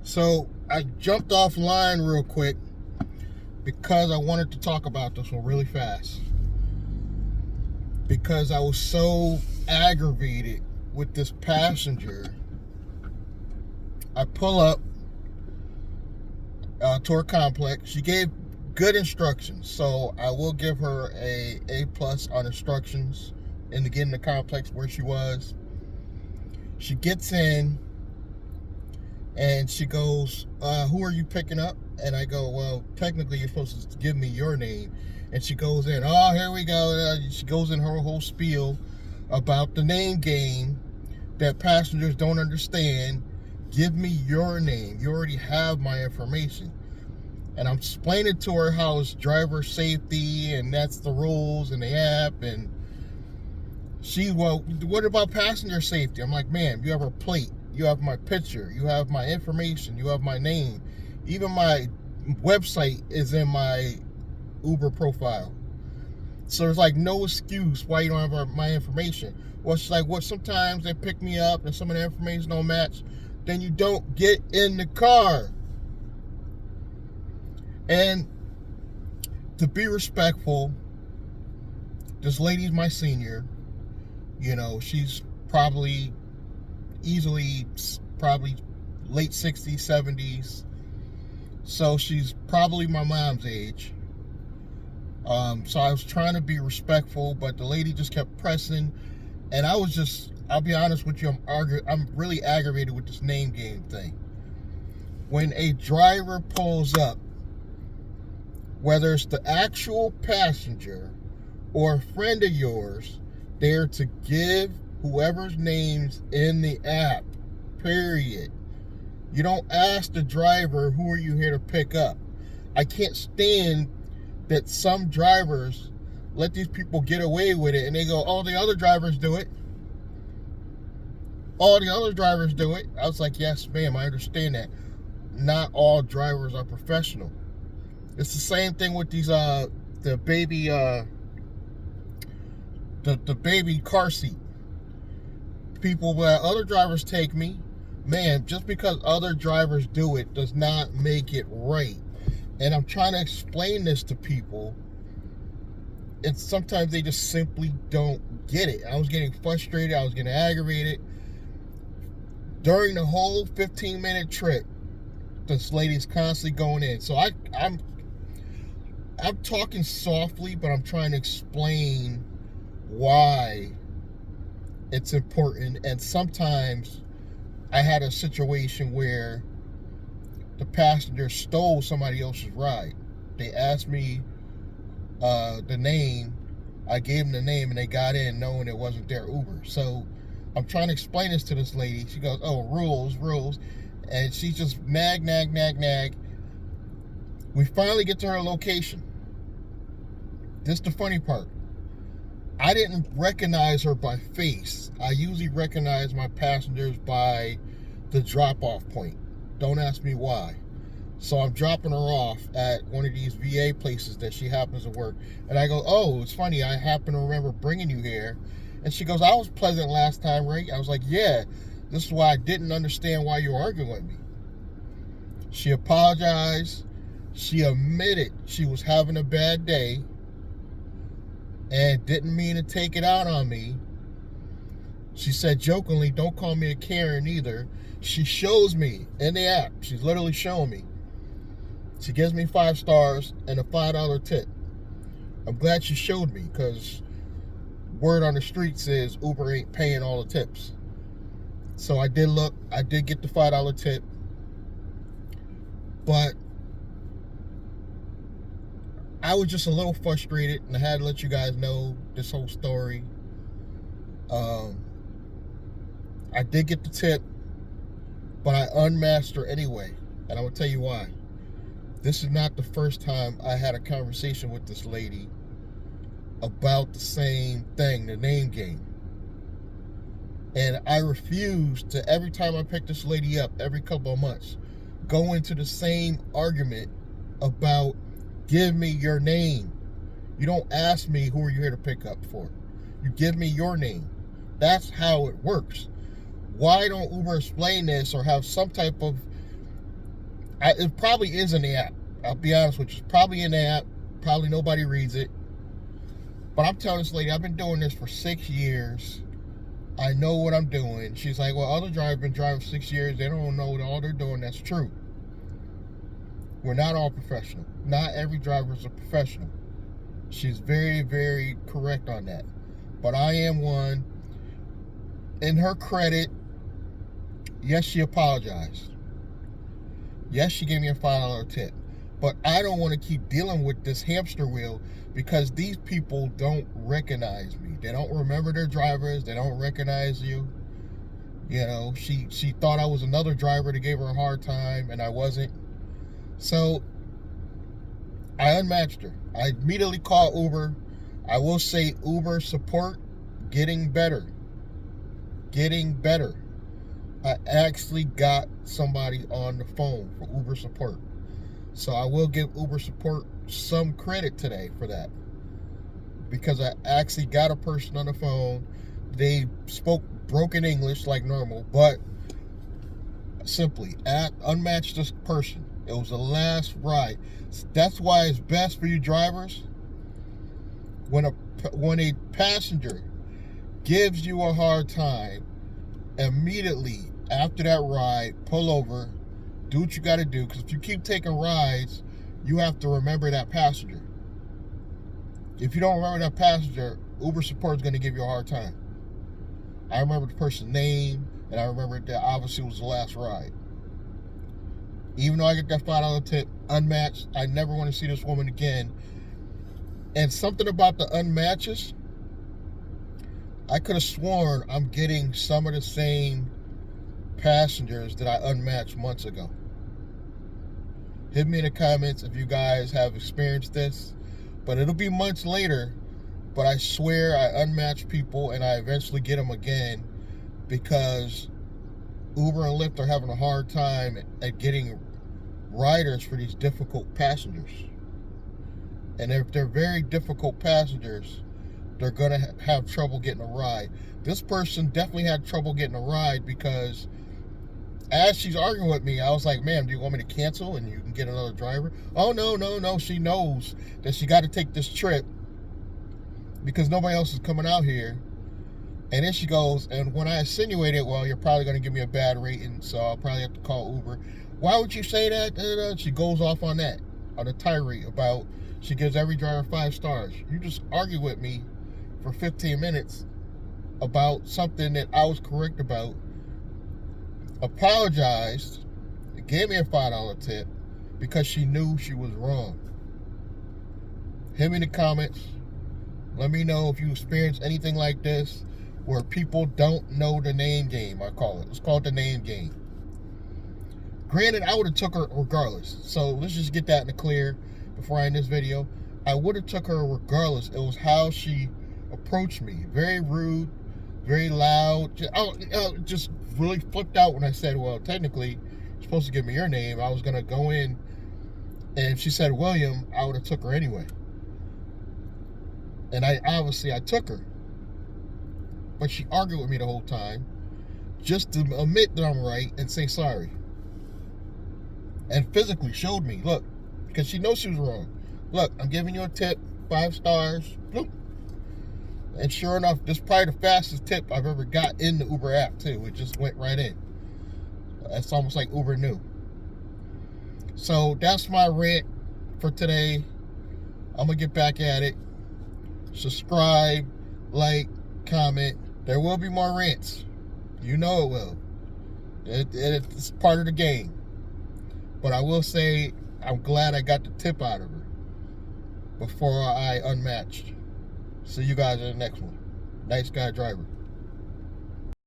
So I jumped offline real quick because I wanted to talk about this one really fast. Because I was so aggravated with this passenger. I pull up to her complex. She gave good instructions, so I will give her A plus on instructions in the getting the complex where she was. She gets in and she goes, who are you picking up? And I go, well, technically you're supposed to give me your name. And she goes in, oh, here we go. She goes in her whole spiel about the name game that passengers don't understand. Give me your name. You already have my information. And I'm explaining to her how it's driver safety and that's the rules and the app. And she, well, what about passenger safety? I'm like, man, you have a plate. You have my picture. You have my information. You have my name. Even my website is in my Uber profile. So there's like no excuse why you don't have my information. Well, she's like, well, sometimes they pick me up and some of the information don't match. Then you don't get in the car. And to be respectful, this lady's my senior. You know, she's probably late 60s, 70s. So she's probably my mom's age. So I was trying to be respectful, but the lady just kept pressing. And I'll be honest with you, I'm really aggravated with this name game thing. When a driver pulls up, whether it's the actual passenger or a friend of yours, they're to give whoever's name's in the app, period. You don't ask the driver, who are you here to pick up? I can't stand that some drivers let these people get away with it and they go, oh, the other drivers do it. All the other drivers do it. I was like, yes, ma'am, I understand that. Not all drivers are professional. It's the same thing with these the baby car seat. People that other drivers take me, man, just because other drivers do it does not make it right. And I'm trying to explain this to people, and sometimes they just simply don't get it. I was getting frustrated. I was getting aggravated. During the whole 15-minute trip, this lady's constantly going in. So I'm talking softly, but I'm trying to explain why it's important. And sometimes I had a situation where the passenger stole somebody else's ride. They asked me the name. I gave them the name and they got in knowing it wasn't their Uber. So I'm trying to explain this to this lady. She goes, oh, rules. And she just nag. We finally get to her location. This is the funny part. I didn't recognize her by face. I usually recognize my passengers by the drop-off point. Don't ask me why. So I'm dropping her off at one of these VA places that she happens to work. And I go, oh, it's funny, I happen to remember bringing you here. And she goes, I was pleasant last time, right? I was like, yeah, this is why I didn't understand why you were arguing with me. She apologized. She admitted she was having a bad day and didn't mean to take it out on me. She said jokingly, don't call me a Karen either. She shows me in the app. She's literally showing me. She gives me 5 stars and a $5 tip. I'm glad she showed me because word on the street says Uber ain't paying all the tips. So I did look. I did get the $5 tip. But I was just a little frustrated and I had to let you guys know this whole story. I did get the tip, but I unmasked her anyway. And I will tell you why. This is not the first time I had a conversation with this lady about the same thing, the name game. And I refused to, every time I pick this lady up, every couple of months, go into the same argument about give me your name. You don't ask me who are you here to pick up for. You give me your name. That's how it works. Why don't Uber explain this or have some type of It probably is in the app. I'll be honest with you. It's probably in the app. Probably nobody reads it. But I'm telling this lady, I've been doing this for 6 years. I know what I'm doing. She's like, well, other drivers have been driving 6 years. They don't know what all they're doing. That's true. We're not all professional. Not every driver is a professional. She's very, very correct on that. But I am one. In her credit, yes, she apologized. Yes, she gave me a $5 tip. But I don't want to keep dealing with this hamster wheel because these people don't recognize me. They don't remember their drivers. They don't recognize you. You know, she thought I was another driver that gave her a hard time, and I wasn't. So I unmatched her. I immediately called Uber. I will say Uber support getting better. Getting better. I actually got somebody on the phone for Uber support. So I will give Uber support some credit today for that. Because I actually got a person on the phone. They spoke broken English like normal, but simply unmatched this person. It was the last ride. That's why it's best for you drivers. When a passenger gives you a hard time, immediately after that ride, pull over, do what you got to do. Because if you keep taking rides, you have to remember that passenger. If you don't remember that passenger, Uber support is going to give you a hard time. I remember the person's name, and I remember that obviously it was the last ride. Even though I get that $5 tip, unmatched, I never want to see this woman again. And something about the unmatches, I could have sworn I'm getting some of the same passengers that I unmatched months ago. Hit me in the comments if you guys have experienced this. But it'll be months later. But I swear I unmatch people and I eventually get them again because Uber and Lyft are having a hard time at getting riders for these difficult passengers. And if they're very difficult passengers, they're going to have trouble getting a ride. This person definitely had trouble getting a ride because as she's arguing with me, I was like, ma'am, do you want me to cancel and you can get another driver? Oh, no. She knows that she got to take this trip because nobody else is coming out here. And then she goes, and when I insinuated, well, you're probably going to give me a bad rating, so I'll probably have to call Uber. Why would you say that? She goes off on that, on a tirade about she gives every driver 5 stars. You just argue with me for 15 minutes about something that I was correct about, apologized, gave me a $5 tip because she knew she was wrong. Hit me in the comments. Let me know if you experience anything like this where people don't know the name game, I call it. It's called the name game. Granted, I would have took her regardless. So let's just get that in the clear before I end this video. I would have took her regardless. It was how she approached me. Very rude, very loud. Just really flipped out when I said, well, technically, you're supposed to give me your name. I was going to go in, and if she said William, I would have took her anyway. And I took her. But she argued with me the whole time just to admit that I'm right and say sorry. And physically showed me, look, because she knows she was wrong. Look, I'm giving you a tip, 5 stars. Bloop. And sure enough, this is probably the fastest tip I've ever got in the Uber app, too. It just went right in. It's almost like Uber knew. So that's my rant for today. I'm going to get back at it. Subscribe, like, comment. There will be more rants. You know it will. It's part of the game. But I will say, I'm glad I got the tip out of her before I unmatched. See you guys in the next one. Nice guy driver.